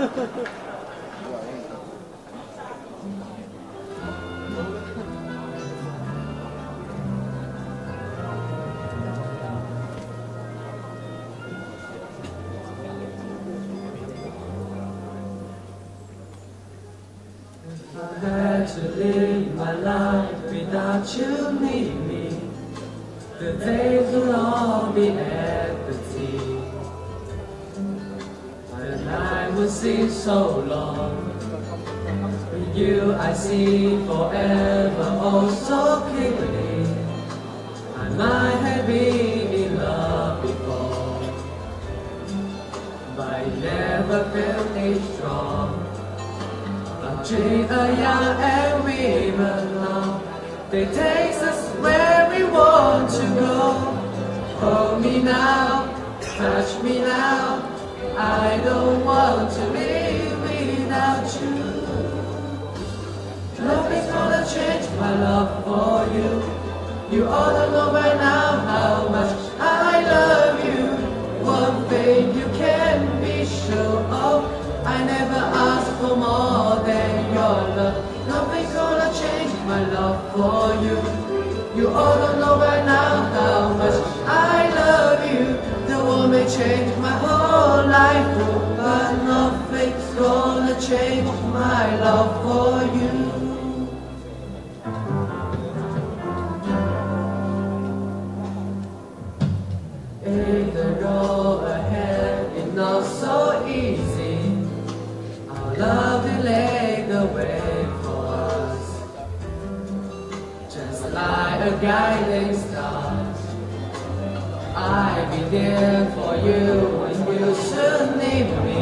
I had to live my life without you near me. The days will all be empty. The night will seem so long. With you I see forever oh so clearly. I might have been in love before, but I never felt it strong. Until a young and we belong, they take us where we want to go. Hold me now, touch me now, I don't want to live without you. Nothing's gonna change my love for you. You ought to know by now how much I love you. One thing you can be sure of, I never asked for more than your love. Nothing's gonna change my love for you. You ought to know by now how much I love you. The world may change my whole life, but nothing's gonna change my love for you. If the road ahead is not so easy, our love will lay the way for us. Just like a guiding star, I'll be there for you when you should need me.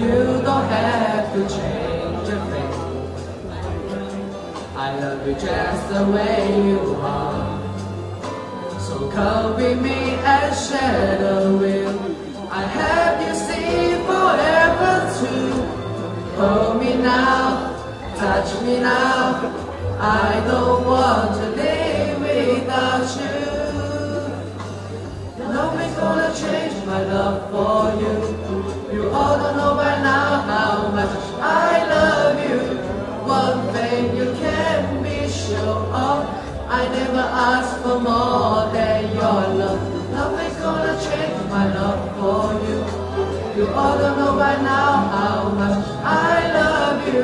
You don't have to change a thing. I love you just the way you are. So come with me and share the wheel. I have you see forever too. Hold me now, touch me now, I don't want to live without you. Nothing's gonna change my love for you. You ought to know by now how much I love you. One thing you can be sure of, I never asked for more than your love. Nothing's gonna change my love for you. You ought to know by now how much I love you.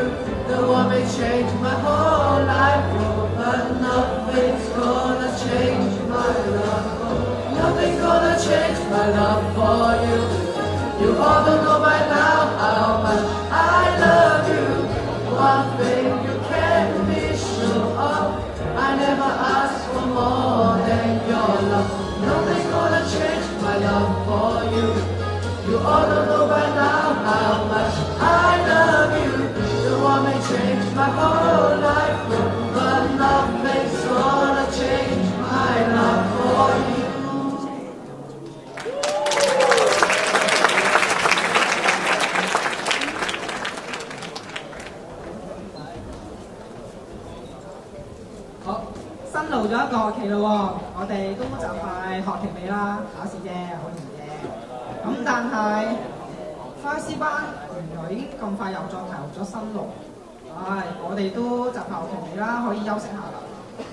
The world may change my whole life, but nothing's gonna change my love for you. Nothing's gonna change my love for you. You ought to know by now how much I love you. One thing you can be sure of, I never asked for more than your love. Nothing's gonna change my love for you. You ought to know by now how much I love you. The world may change my whole life, but nothing's gonna change my love for you.新路咗一個學期咯喎，我哋都就快學期尾啦，考試啫，好容易啫。咁但係花師班原來已經咁快又再投入咗新路，唉，我哋都就快學期尾啦，可以休息下啦。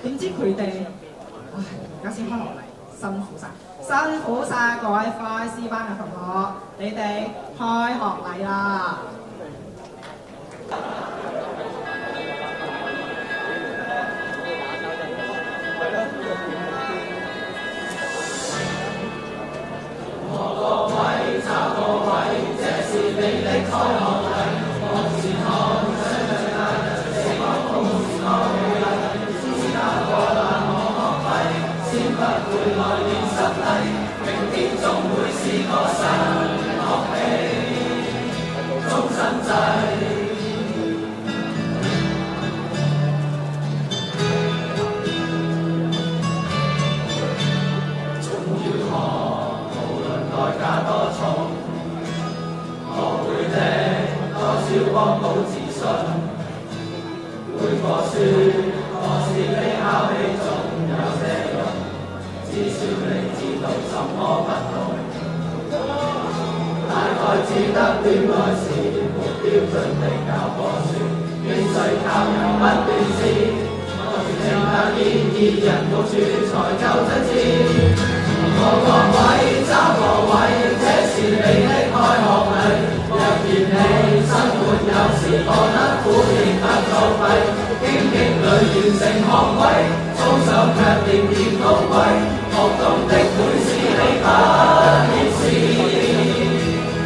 點知佢哋，唉，而家先開學嚟，辛苦晒，辛苦晒各位花師班嘅同學，你哋開學禮啦！幫到自信，每個書何時被考起總有些用，至少你知道什麼不同。只得戀愛是沒標準的教科書，必須靠人不斷試，我是情向建議人共處才夠真摯。我各位找個位，這是你的開學禮。若嫌你生活有時過得苦亦不作廢，荊棘裏完成學位，操守卻仍然高貴，學懂的會是你不顯示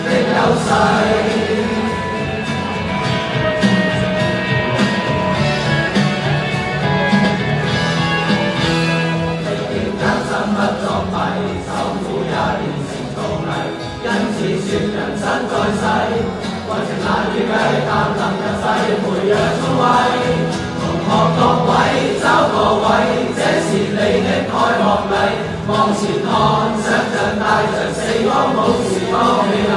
的優勢。不作弊，受苦也變成造詣，因此說人生在世，愛情難預計，但能入世培養聰慧。同學各位找個位，這是你的開學禮。望前看，想像帶着四方舞時光美麗，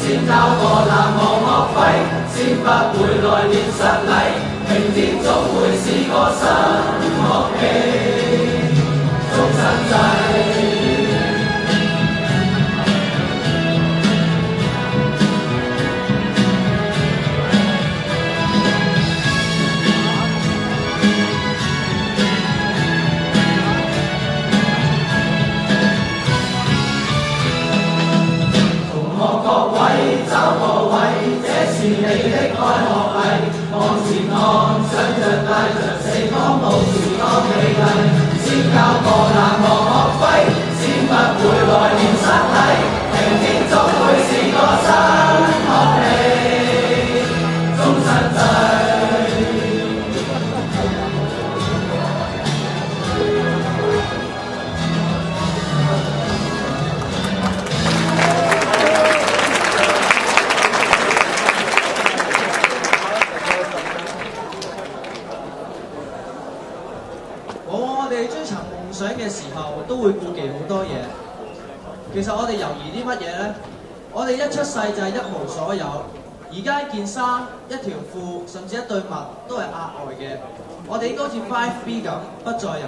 先交個難忘學費，先不會來年失禮。明天總會是個新學期。終身制，同學各位找個位，這是你的開學禮。往前看，想像帶着四方舞時光美麗。先交個難忘學費，先不會來年失禮。明天總會是個新學期，終身制。想嘅時候都會顧忌好多嘢。其實我哋猶豫啲乜嘢呢？我哋一出世就係一無所有，而家一件衫、一條褲，甚至一對襪都係額外嘅。我哋應該好似 5B 咁，不再猶豫。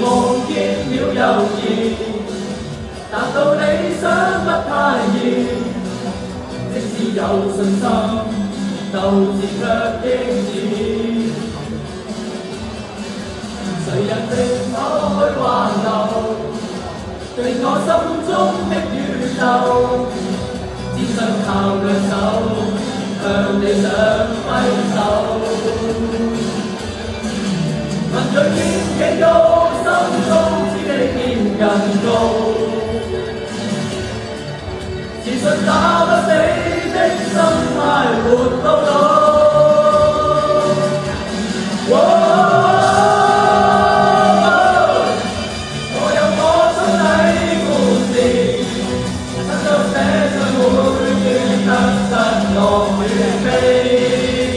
望見了猶豫，達到理想不太易，即使有信心，鬥志卻抑止。誰人定可去挽留，對我心中的宇宙，只想靠兩手向理想揮手。問佢天幾高，心中知你天更高。自信打不死的心態活到老。我有我心底故事，親手寫上每段得失樂與悲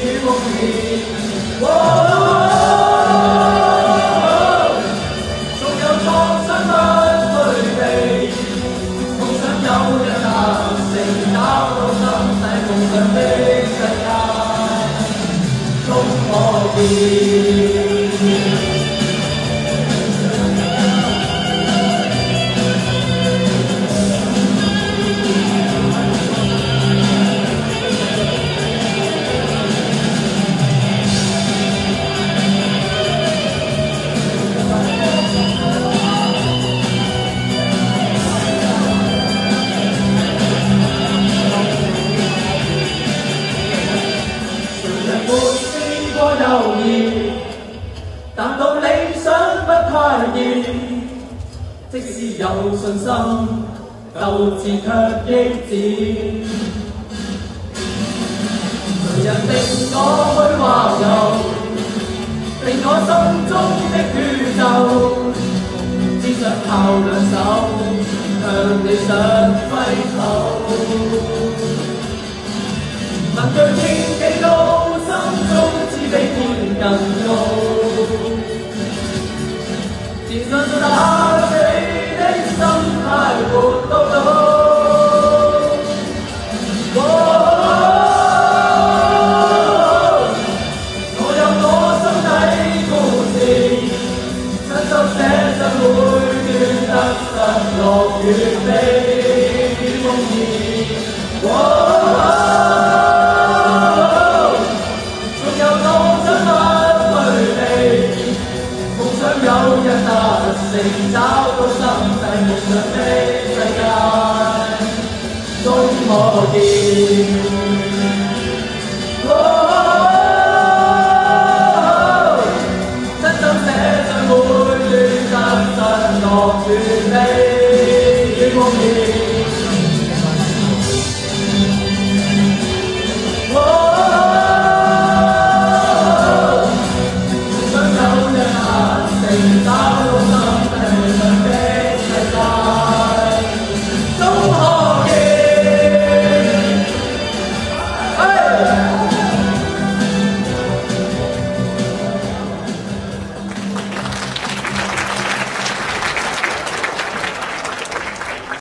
與夢兒。但到理想不太易，即使有信心，鬥志卻抑止。誰人定我去環遊，定我心中的宇宙，只想靠兩手向理想揮手。對天幾高，心中只比天更高。自信打起的心態活到老。我有我心底故事，親手寫上每段得失樂與悲風意。仲有多想不退避，夢想有日達成，找到心底夢想的世界，終可見。